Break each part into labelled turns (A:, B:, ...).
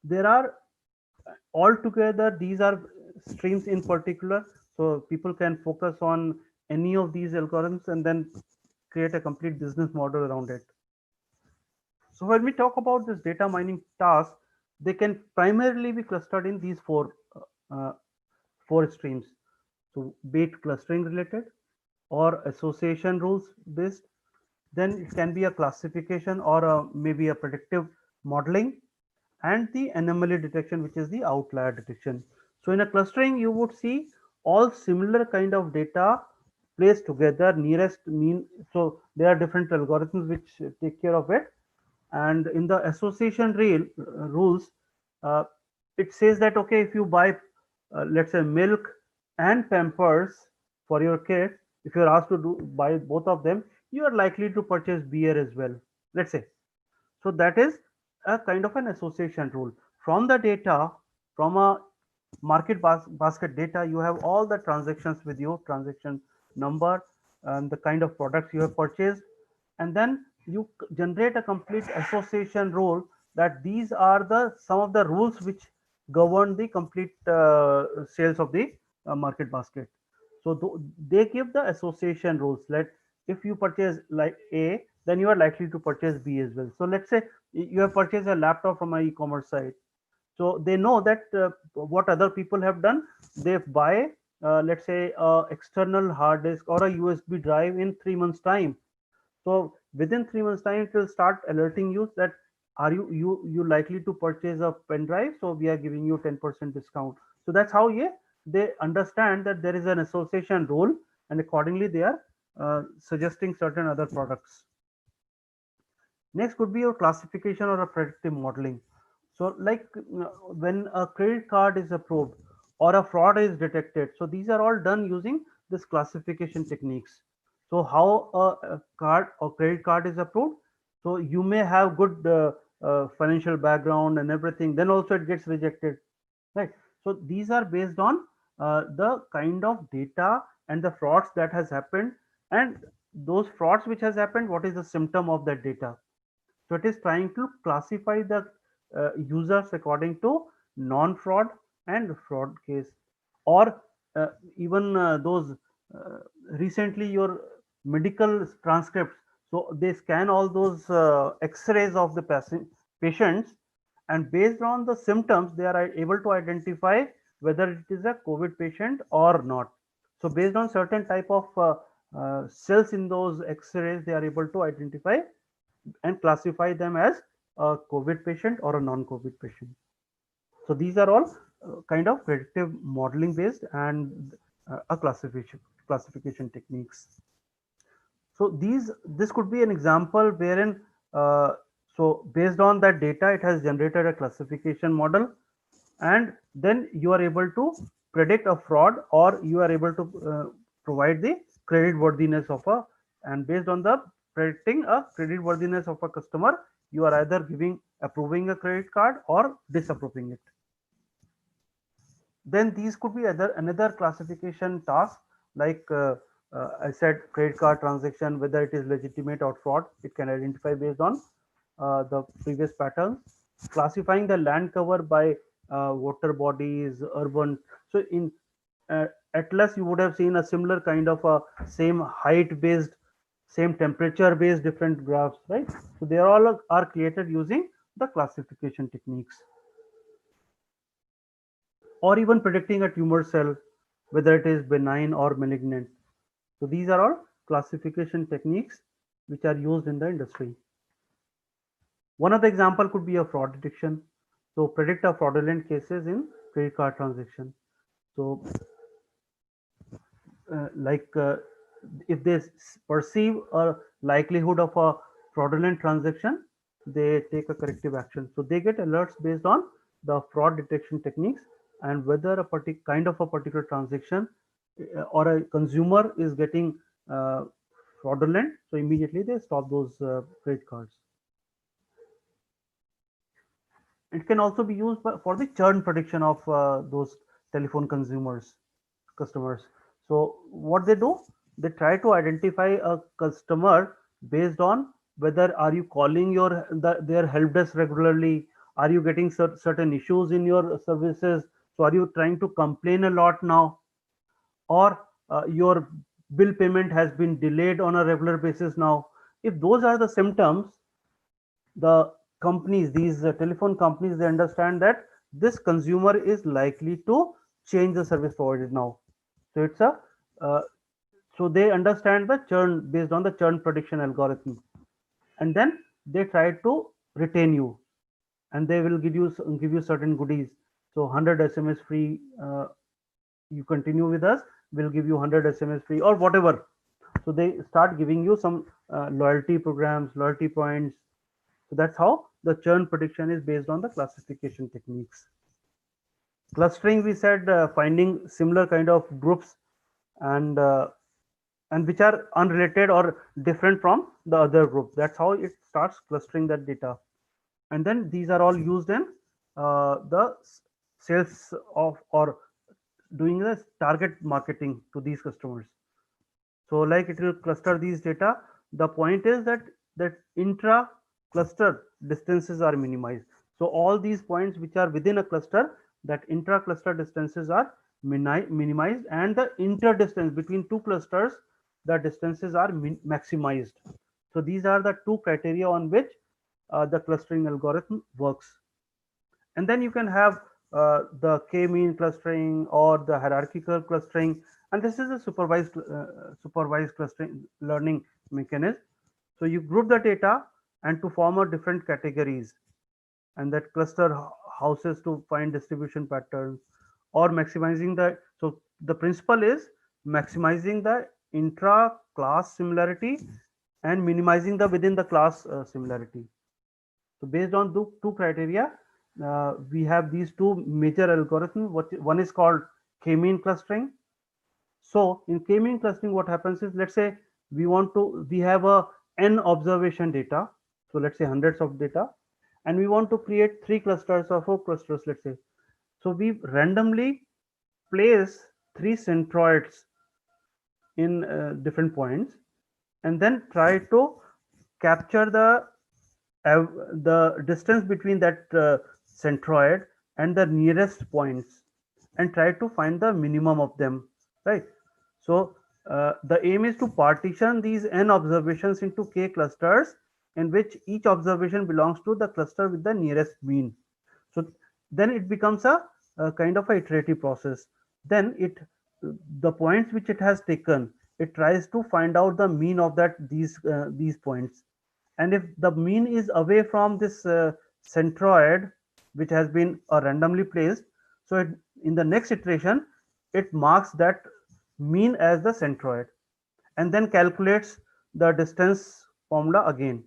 A: There are altogether these are streams in particular, so people can focus on any of these algorithms and then create a complete business model around it. So when we talk about this data mining task, they can primarily be clustered in these four streams. So be it clustering related or association rules based, then it can be a classification or maybe a predictive modeling, and the anomaly detection, which is the outlier detection. So in a clustering you would see all similar kind of data placed together nearest mean. So there are different algorithms which take care of it. And in the association rules, uh, it says that okay, if you buy let's say milk and pampers for your kid, if you're asked to buy both of them, you are likely to purchase beer as well, let's say. So that is a kind of an association rule. From the data, from a basket data, you have all the transactions with you, transaction number, and the kind of products you have purchased, and then you generate a complete association rule that these are the some of the rules which govern the complete sales of the market basket. So they give the association rules. Let if you purchase like A, then you are likely to purchase B as well. So let's say you have purchased a laptop from an e-commerce site. So they know that what other people have done. They buy let's say external hard disk or a USB drive in 3 months time. So within 3 months time it will start alerting you that are you likely to purchase a pen drive, so we are giving you 10% discount. So that's how, yeah, they understand that there is an association rule, and accordingly they are suggesting certain other products. Next could be your classification or a predictive modeling. So like when a credit card is approved or a fraud is detected, so these are all done using this classification techniques. So how a card or credit card is approved, so you may have good financial background and everything, then also it gets rejected, right? So these are based on the kind of data and the frauds that has happened, and those frauds which has happened, what is the symptom of that data. So it is trying to classify the users according to non-fraud and fraud case, or uh, even those uh, recently your medical transcripts. So they scan all those X-rays of the patients, and based on the symptoms, they are able to identify whether it is a COVID patient or not. So based on certain type of cells in those X-rays, they are able to identify and classify them as a COVID patient or a non-COVID patient. So these are all kind of predictive modeling based and a classification techniques. So this could be an example wherein so based on that data, it has generated a classification model, and then you are able to predict a fraud, or you are able to provide the credit worthiness of a, and based on the predicting a credit worthiness of a customer, you are either giving approving a credit card or disapproving it. Then these could be other another classification task, like I said, credit card transaction, whether it is legitimate or fraud, it can identify based on the previous patterns. Classifying the land cover by water bodies, urban. So in uh, Atlas, you would have seen a similar kind of a same height based, same temperature based different graphs, right? So they all are created using the classification techniques. Or even predicting a tumor cell, whether it is benign or malignant. So these are all classification techniques which are used in the industry. One of the example could be a fraud detection. So predict a fraudulent cases in credit card transaction. So like if they perceive a likelihood of a fraudulent transaction, they take a corrective action. So they get alerts based on the fraud detection techniques, and whether a particular kind of a particular transaction or a consumer is getting fraudulent, so immediately they stop those credit cards. It can also be used for the churn prediction of those telephone customers. So what they do, they try to identify a customer based on whether are you calling their help desk regularly, Are you getting certain issues in your services? So are you trying to complain a lot now? Or your bill payment has been delayed on a regular basis now? If those are the symptoms, the companies, these telephone companies, they understand that this consumer is likely to change the service provided now. So it's a uh, so they understand the churn based on the churn prediction algorithm, and then they try to retain you, and they will give you certain goodies. So 100 SMS free, you continue with us, we'll give you 100 SMS free or whatever. So they start giving you some loyalty programs, loyalty points. So that's how the churn prediction is based on the classification techniques. Clustering, we said, finding similar kind of groups, and which are unrelated or different from the other group. That's how it starts clustering that data. And then these are all used in the sales of, or doing the target marketing to these customers. So like it will cluster these data. The point is that intra cluster distances are minimized. So all these points which are within a cluster, that intra cluster distances are minimized, and the inter distance between two clusters, the distances are maximized. So these are the two criteria on which the clustering algorithm works. And then you can have the k-mean clustering or the hierarchical clustering, and this is a supervised clustering learning mechanism. So you group the data and to form a different categories, and that cluster houses to find distribution patterns, or maximizing the, so the principle is maximizing the intra class similarity and minimizing the within the class similarity. So based on two criteria, we have these two major algorithms. One is called k-mean clustering. So in k-mean clustering, what happens is, let's say we have a n observation data. So let's say hundreds of data, and we want to create three clusters or four clusters, let's say. So we randomly place three centroids in different points, and then try to capture the distance between that centroid and the nearest points, and try to find the minimum of them, right? So the aim is to partition these n observations into k clusters, in which each observation belongs to the cluster with the nearest mean. So then it becomes a kind of a iterative process. Then the points which it has taken, it tries to find out the mean of these points. And if the mean is away from this centroid which has been randomly placed, so in the next iteration it marks that mean as the centroid, and then calculates the distance formula again,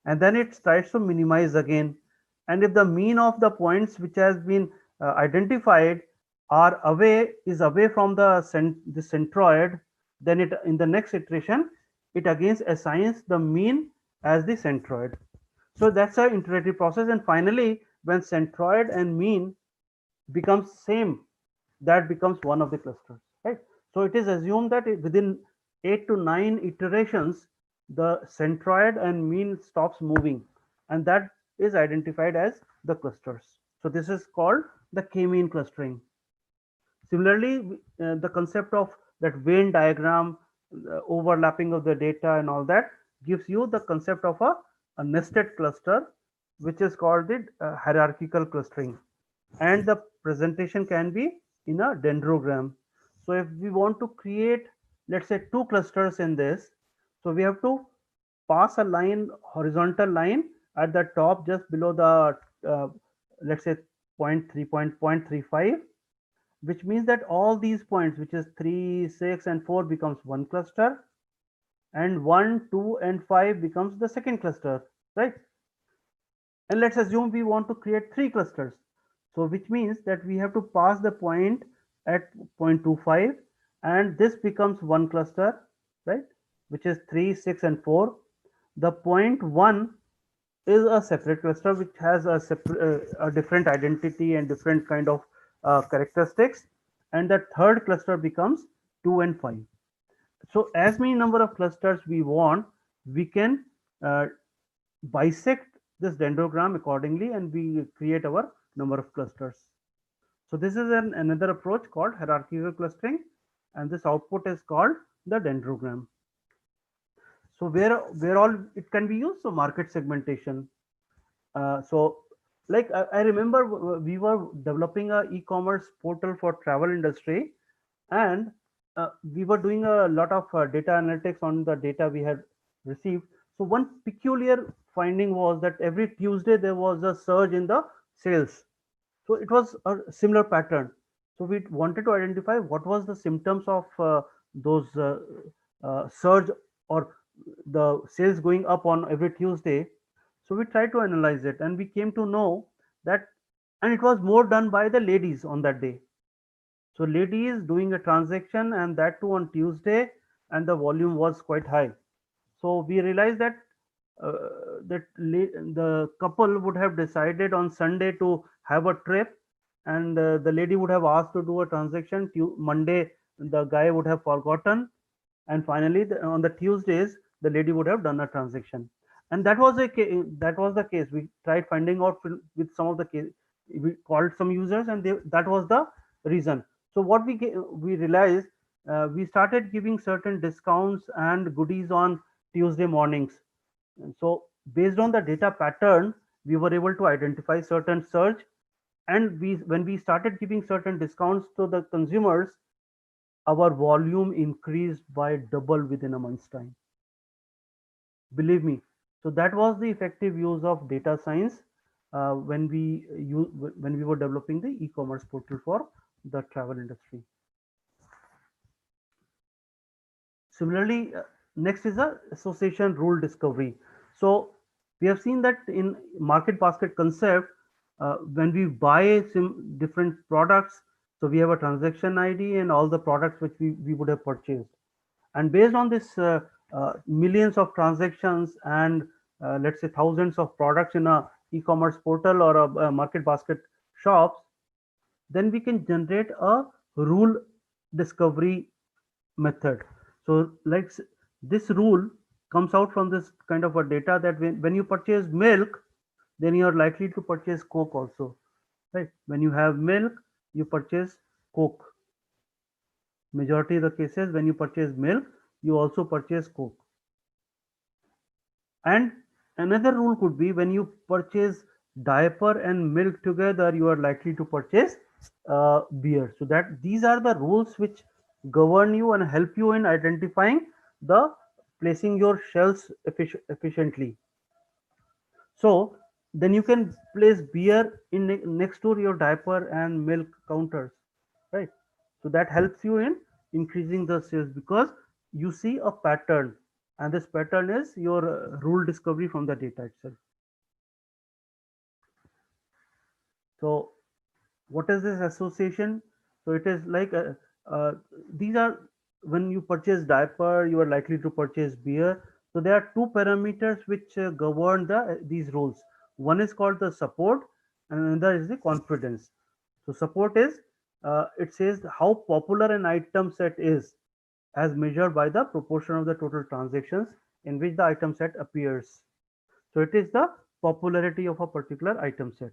A: and then it tries to minimize again. And if the mean of the points which has been identified is away from the centroid, then it in the next iteration it again assigns the mean as the centroid. So that's an iterative process, and finally when centroid and mean becomes same, that becomes one of the clusters, right? So it is assumed that within 8 to 9 iterations the centroid and mean stops moving, and that is identified as the clusters. So this is called the k-mean clustering. Similarly, the concept of that Venn diagram, overlapping of the data and all that, gives you the concept of a nested cluster, which is called the hierarchical clustering. And the presentation can be in a dendrogram. So if we want to create, let's say, two clusters in this, so we have to pass a line, horizontal line at the top just below the let's say point 3.35, which means that all these points, which is 3, 6 and 4, becomes one cluster, and 1, 2 and 5 becomes the second cluster, right? And let's assume we want to create three clusters. So which means that we have to pass the point at 0.25, and this becomes one cluster, right? Which is 3, 6 and 4. The point 1 is a separate cluster which has a different identity and different kind of characteristics, and the third cluster becomes 2 and 5. So as many number of clusters we want, we can uh, bisect this dendrogram accordingly, and we create our number of clusters. So this is another approach called hierarchical clustering, and this output is called the dendrogram. So where all it can be used? So market segmentation. So like I remember we were developing a e-commerce portal for travel industry, and we were doing a lot of data analytics on the data we had received. So one peculiar finding was that every Tuesday there was a surge in the sales. So it was a similar pattern. So we wanted to identify what was the symptoms of those surge or the sales going up on every Tuesday. So we tried to analyze it, and we came to know that, and it was more done by the ladies on that day. So ladies doing a transaction, and that too on Tuesday, and the volume was quite high. So we realized that the couple would have decided on Sunday to have a trip, and the lady would have asked to do a transaction. Monday, the guy would have forgotten, and finally on the Tuesdays, the lady would have done a transaction. And that was the case. We tried finding out with some of the case. We called some users, and that was the reason. So what we realized, we started giving certain discounts and goodies on Tuesday mornings. And so based on the data pattern, we were able to identify certain surge, and when we started giving certain discounts to the consumers, our volume increased by double within a month's time. Believe me. So that was the effective use of data science when we were developing the e-commerce portal for the travel industry. Similarly, next is a association rule discovery. So we have seen that in market basket concept, when we buy some different products, so we have a transaction ID and all the products which we would have purchased. And based on this millions of transactions and let's say thousands of products in a e-commerce portal or a market basket shops, then we can generate a rule discovery method. So like this rule comes out from this kind of a data that when you purchase milk, then you are likely to purchase Coke also, right? When you have milk, you purchase Coke. Majority of the cases, when you purchase milk, you also purchase Coke. And another rule could be when you purchase diaper and milk together, you are likely to purchase beer. So that these are the rules which govern you and help you in identifying the placing your shelves efficiently. So then you can place beer in next to your diaper and milk counters, right? So that helps you in increasing the sales because you see a pattern, and this pattern is your rule discovery from the data itself. So what is this association? So it is like these are when you purchase diaper, you are likely to purchase beer. So there are two parameters which govern these rules. One is called the support, and another is the confidence. So support is it says how popular an item set is as measured by the proportion of the total transactions in which the item set appears. So it is the popularity of a particular item set.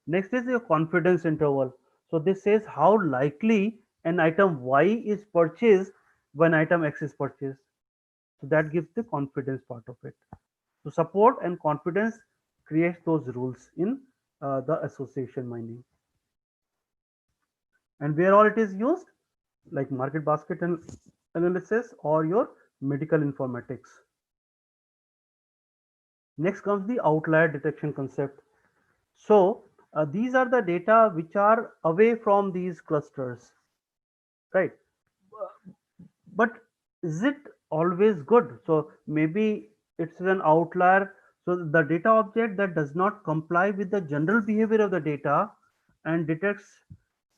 A: Next is your confidence interval. So this says how likely an item Y is purchased when item X is purchased. So that gives the confidence part of it. So support and confidence creates those rules in the association mining. And where all it is used, like market basket and analysis or your medical informatics. Next comes the outlier detection concept. So these are the data which are away from these clusters, right? But is it always good? So maybe it's an outlier. So the data object that does not comply with the general behavior of the data and detects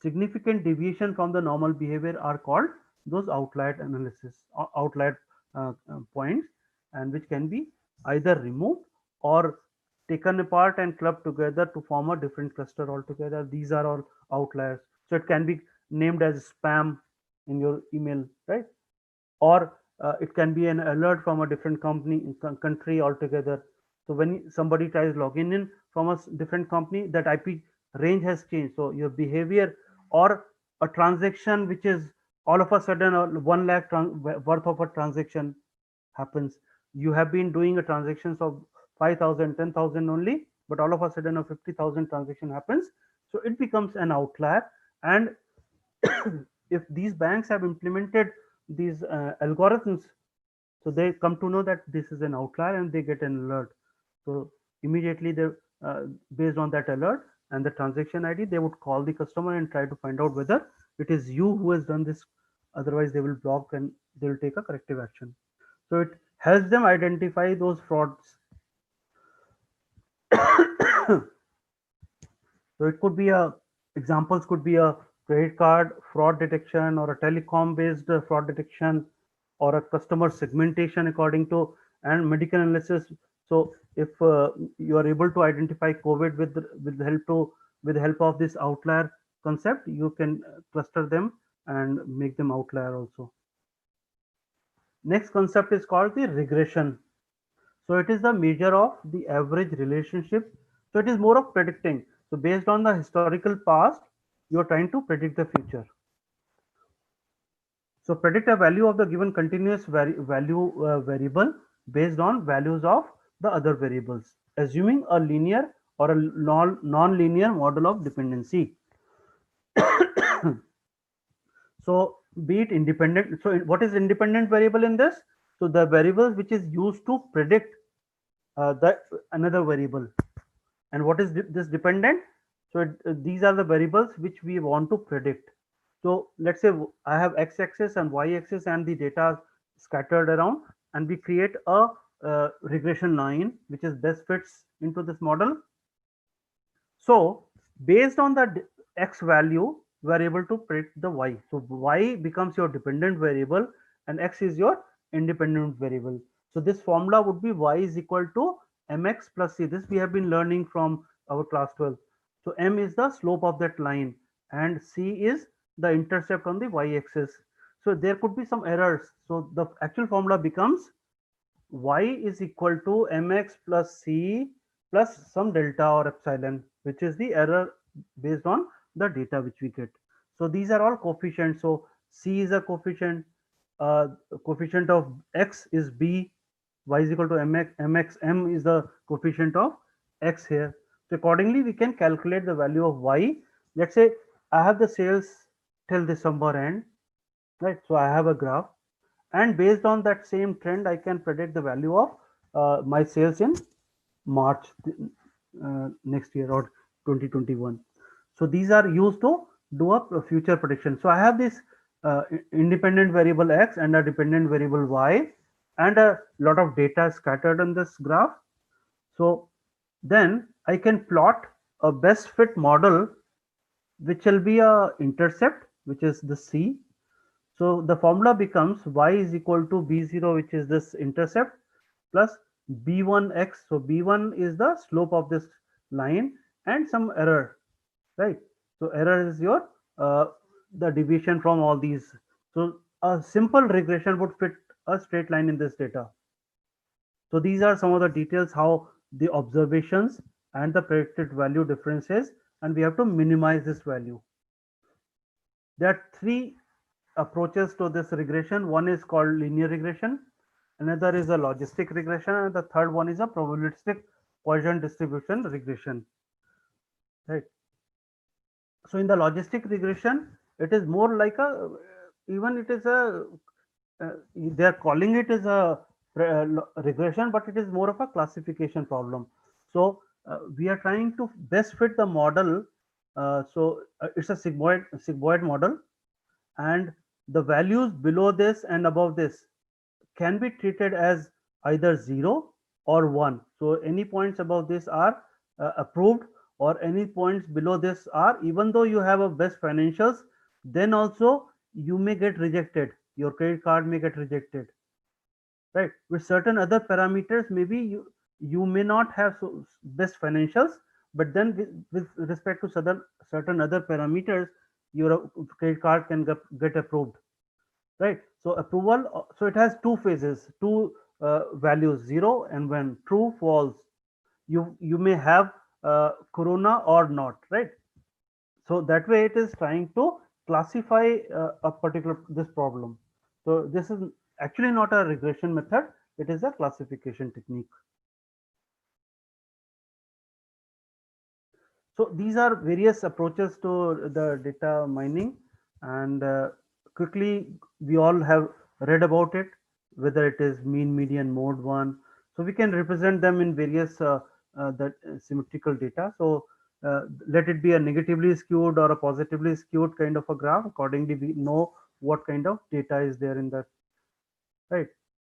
A: significant deviation from the normal behavior are called those outlier analysis or outlier points, and which can be either removed or taken apart and clubbed together to form a different cluster altogether. These are all outliers. So it can be named as spam in your email, right? Or it can be an alert from a different country altogether. So when somebody tries logging in from a different company, that IP range has changed. So your behavior, or a transaction which is all of a sudden a 1 lakh worth of a transaction happens. You have been doing a transactions of 5,000, 10,000 only, but all of a sudden a 50,000 transaction happens. So it becomes an outlier. And if these banks have implemented these algorithms, so they come to know that this is an outlier and they get an alert. So immediately they, uh, based on that alert and the transaction ID, they would call the customer and try to find out whether it is you who has done this. Otherwise they will block and they will take a corrective action. So it helps them identify those frauds. So it could be a, examples could be a credit card fraud detection, or a telecom based fraud detection, or a customer segmentation according to, and medical analysis. So if you are able to identify COVID with the help to, with the help of this outlier concept, you can cluster them and make them outlier also. Next concept is called the regression. So it is the measure of the average relationship. So it is more of predicting. So based on the historical past, you are trying to predict the future. So predict a value of the given continuous value variable based on values of the other variables, assuming a linear or a non-linear model of dependency. So be it independent. So what is independent variable in this? So the variable which is used to predict the another variable. And what is this dependent? So these are the variables which we want to predict. So let's say I have x-axis and y-axis and the data scattered around, and we create a regression line which is best fits into this model. So based on the x value, we are able to predict the y. So y becomes your dependent variable and x is your independent variable. So this formula would be y is equal to mx plus c. This we have been learning from our class 12. So m is the slope of that line and c is the intercept on the y axis. So there could be some errors. So the actual formula becomes y is equal to mx plus c plus some delta or epsilon, which is the error based on the data which we get. So these are all coefficients. So c is a coefficient, coefficient of x is b, y is equal to mx, m is the coefficient of x here. So accordingly, we can calculate the value of y. Let's say I have the sales till December end, right? So I have a graph, and based on that same trend I can predict the value of my sales in March next year, or 2021. So these are used to do a future prediction. So I have this independent variable x and a dependent variable y and a lot of data scattered on this graph. So then I can plot a best fit model which will be a intercept, which is the c. So the formula becomes y is equal to b0, which is this intercept, plus b1x. So b1 is the slope of this line and some error, right? So error is your the deviation from all these. So a simple regression would fit a straight line in this data. So these are some of the details how the observations and the predicted value differences, and we have to minimize this value. There are three approaches to this regression. One is called linear regression, another is a logistic regression, and the third one is a probabilistic Poisson distribution regression, right? So in the logistic regression, it is more like a, even it is a, they are calling it as a regression, but it is more of a classification problem. So we are trying to best fit the model. It's a sigmoid model, and the values below this and above this can be treated as either 0 or 1. So any points above this are approved, or any points below this are, even though you have a best financials, then also you may get rejected. Your credit card may get rejected, right? With certain other parameters, maybe you may not have best financials, but then with respect to certain other parameters, your credit card can get approved, right? So approval, so it has two phases, two values, 0 and 1, true false. you may have corona or not, right? So that way it is trying to classify a particular this problem. So this is actually not a regression method, it is a classification technique. So these are various approaches to the data mining, and quickly we all have read about it, whether it is mean, median, mode one. So we can represent them in various that symmetrical data. So let it be a negatively skewed or a positively skewed kind of a graph. Accordingly, we know what kind of data is there in that, right?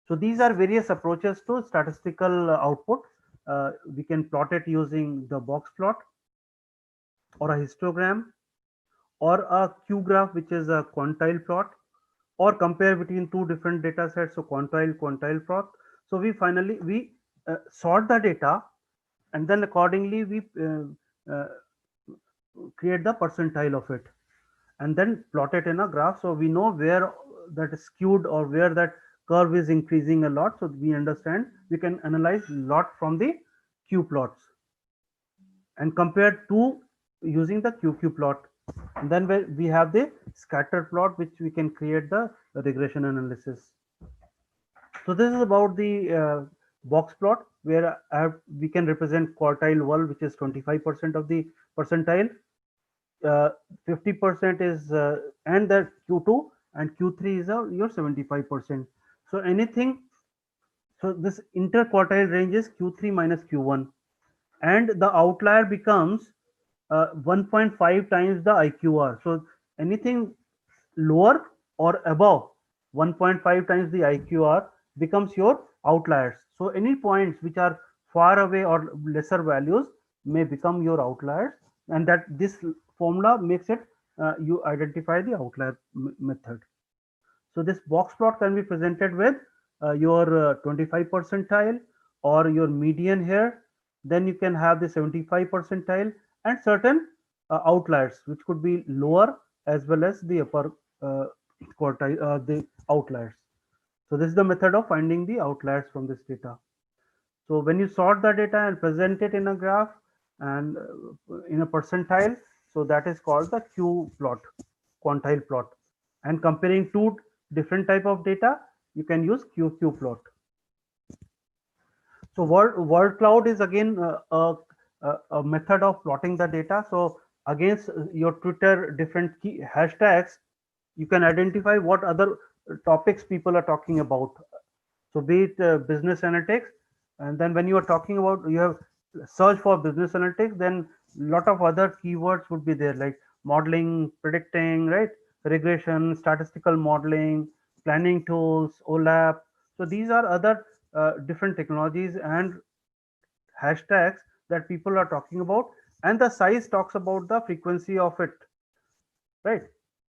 A: So these are various approaches to statistical output. We can plot it using the box plot or a histogram or a Q graph, which is a quantile plot, or compare between two different data sets, so quantile plot. So we finally we sort the data, and then accordingly we uh, create the percentile of it, and then plot it in a graph, so we know where that is skewed or where that curve is increasing a lot, so we understand, we can analyze lot from the Q plots and compare two using the QQ plot. And then we have the scatter plot, which we can create the regression analysis. So this is about the box plot, where we can represent quartile 1, which is 25% of the percentile, 50% is and the Q2 and Q3 is your 75%. So anything, so this interquartile range is Q3 minus Q1, and the outlier becomes 1.5 times the IQR. So anything lower or above 1.5 times the IQR becomes your outliers. So any points which are far away or lesser values may become your outliers, and that this formula makes it you identify the outlier method. So this box plot can be presented with your 25 percentile or your median here. Then you can have the 75 percentile and certain outliers, which could be lower as well as the upper uh, quartile, the outliers. So this is the method of finding the outliers from this data. So when you sort the data and present it in a graph and in a percentile, so that is called the Q plot, quantile plot. And comparing two different type of data, you can use QQ plot. So word cloud is again a method of plotting the data. So against your Twitter different key hashtags, you can identify what other topics people are talking about. So be it business analytics, and then when you are talking about, you have search for business analytics, then lot of other keywords would be there, like modeling, predicting, right? Regression, statistical modeling, planning tools, OLAP. So these are other different technologies and hashtags that people are talking about, and the size talks about the frequency of it, right?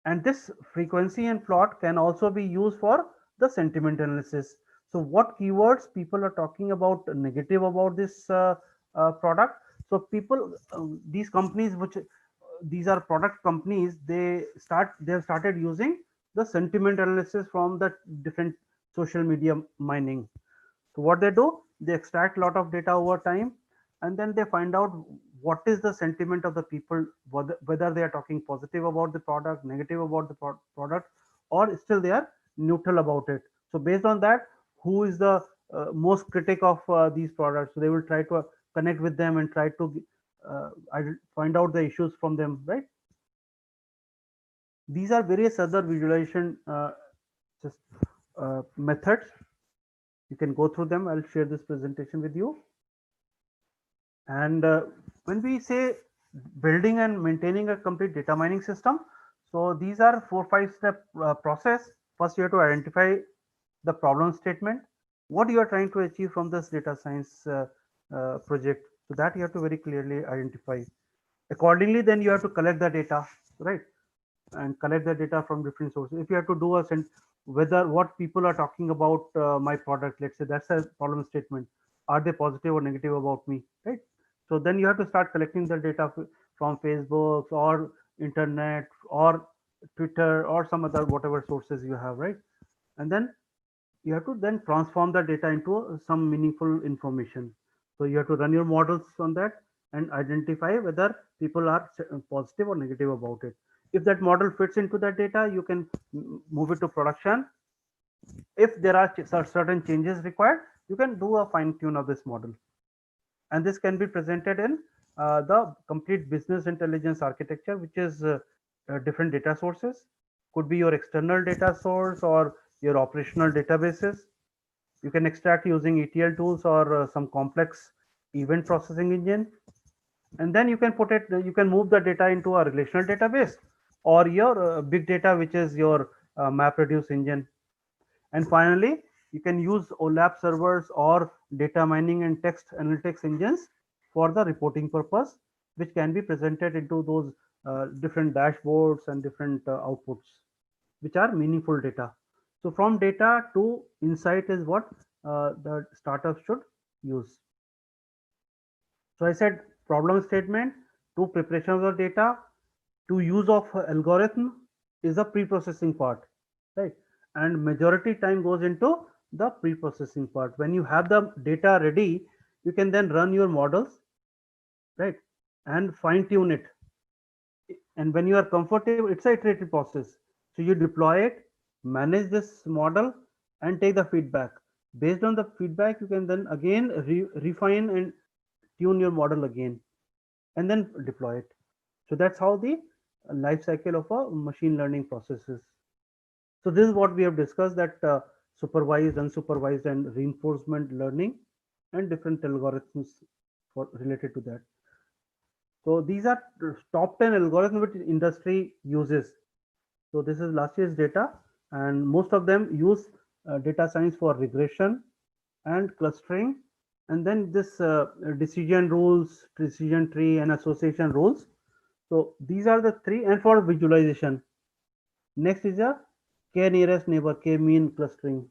A: And this frequency and plot can also be used for the sentiment analysis. So what keywords people are talking about negative about this product? So people, these companies which these are product companies, they have started using the sentiment analysis from the different social media mining. So what they do, they extract a lot of data over time, and then they find out what is the sentiment of the people, whether they are talking positive about the product, negative about the product, or still they are neutral about it. So based on that, who is the most critic of these products? So they will try to connect with them and try to find out the issues from them, right? These are various other visualization just methods. You can go through them. I'll share this presentation with you. And when we say building and maintaining a complete data mining system, so these are 4 5 step process. First, you have to identify the problem statement, what you are trying to achieve from this data science project. So that you have to very clearly identify. Accordingly, then you have to collect the data, right? And collect the data from different sources. If you have to do a whether what people are talking about my product, let's say that's a problem statement. Are they positive or negative about me, right? So then you have to start collecting the data from Facebook or internet or Twitter or some other whatever sources you have, right? And then you have to then transform the data into some meaningful information. So you have to run your models on that and identify whether people are positive or negative about it. If that model fits into that data, you can move it to production. If there are certain changes required, you can do a fine tune of this model. And this can be presented in the complete business intelligence architecture, which is different data sources. Could be your external data source or your operational databases. You can extract using ETL tools or some complex event processing engine, and then you can put it, you can move the data into a relational database or your big data, which is your MapReduce engine. And finally, you can use OLAP servers or data mining and text analytics engines for the reporting purpose, which can be presented into those different dashboards and different outputs, which are meaningful data. So from data to insight is what the startup should use. So I said problem statement to preparation of the data to use of algorithm is a pre-processing part, right? And majority time goes into the pre-processing part. When you have the data ready, you can then run your models, right? And fine tune it. And when you are comfortable, it's a iterative process. So you deploy it, manage this model, and take the feedback. Based on the feedback, you can then again refine and tune your model again, and then deploy it. So that's how the life cycle of a machine learning process is. So this is what we have discussed, that supervised, unsupervised, and reinforcement learning, and different algorithms for related to that. So these are top 10 algorithms which industry uses. So this is last year's data, and most of them use data science for regression and clustering, and then this decision rules, decision tree, and association rules. So these are the three, and for visualization. Next is a k nearest neighbor, k mean clustering,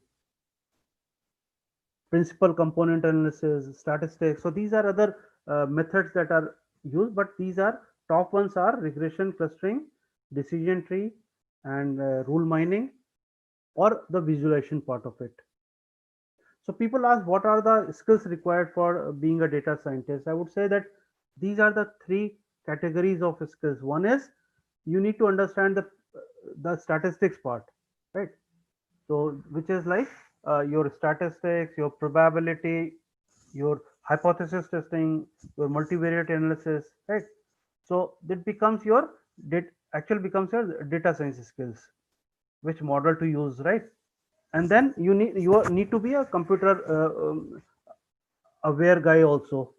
A: principal component analysis, statistics. So these are other methods that are used, but these are top ones are regression, clustering, decision tree, and rule mining, or the visualization part of it. So people ask what are the skills required for being a data scientist. I would say that these are the three categories of skills. One is you need to understand the statistics part, right? So which is like your statistics, your probability, your hypothesis testing, your multivariate analysis, right? So that becomes your actual becomes your data science skills, which model to use, right? And then you need to be a computer aware guy also.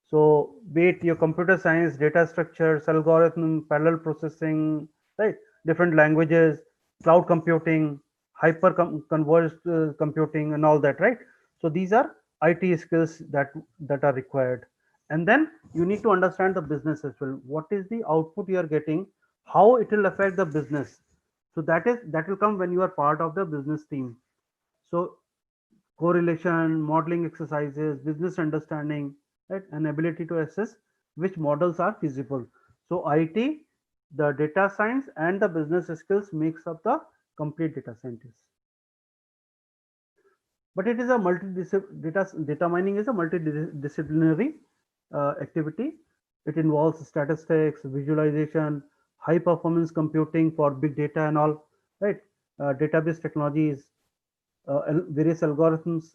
A: So be it your computer science, data structures, algorithm, parallel processing, right? Different languages, cloud computing, hyper converged computing, and all that, right? So these are IT skills that are required. And then you need to understand the business as well. What is the output you are getting? How it will affect the business? So that will come when you are part of the business team. So correlation, modeling exercises, business understanding, right, and ability to assess which models are feasible. So IT, the data science, and the business skills makes up the complete data scientist. But it is a data mining is a multidisciplinary activity. It involves statistics, visualization, high performance computing for big data and all, right? Database technologies, various algorithms,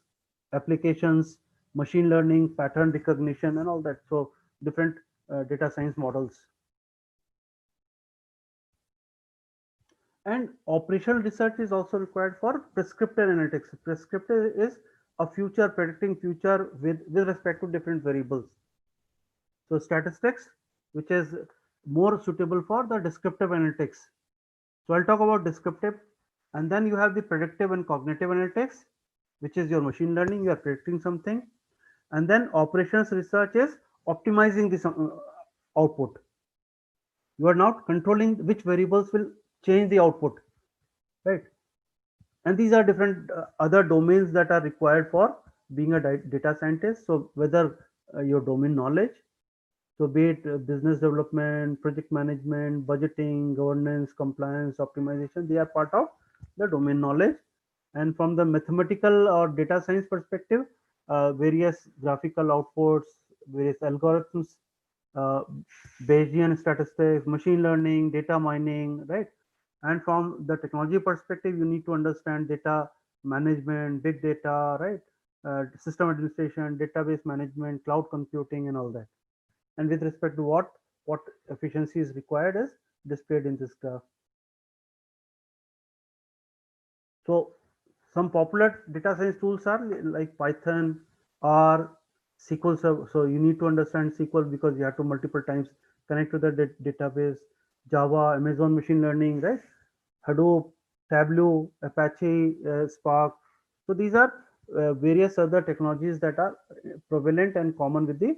A: applications, machine learning, pattern recognition, and all that. So different data science models. And operational research is also required for prescriptive analytics. Prescriptive is a future, predicting future with respect to different variables. So statistics, which is more suitable for the descriptive analytics. So I'll talk about descriptive, and then you have the predictive and cognitive analytics, which is your machine learning. You are predicting something, and then operations research is optimizing this output. You are not controlling which variables will change the output, right? And these are different other domains that are required for being a data scientist. So whether your domain knowledge, so be it business development, project management, budgeting, governance, compliance, optimization, they are part of the domain knowledge. And from the mathematical or data science perspective, various graphical outputs, various algorithms, uh, Bayesian statistics, machine learning, data mining, right? And from the technology perspective, you need to understand data management, big data, right? System administration, database management, cloud computing, and all that. And with respect to what efficiency is required is displayed in this graph. So some popular data science tools are like Python or SQL Server. So you need to understand SQL because you have to multiple times connect to the database. Java, Amazon machine learning, right? Hadoop, Tableau, Apache, Spark. So these are various other technologies that are prevalent and common with the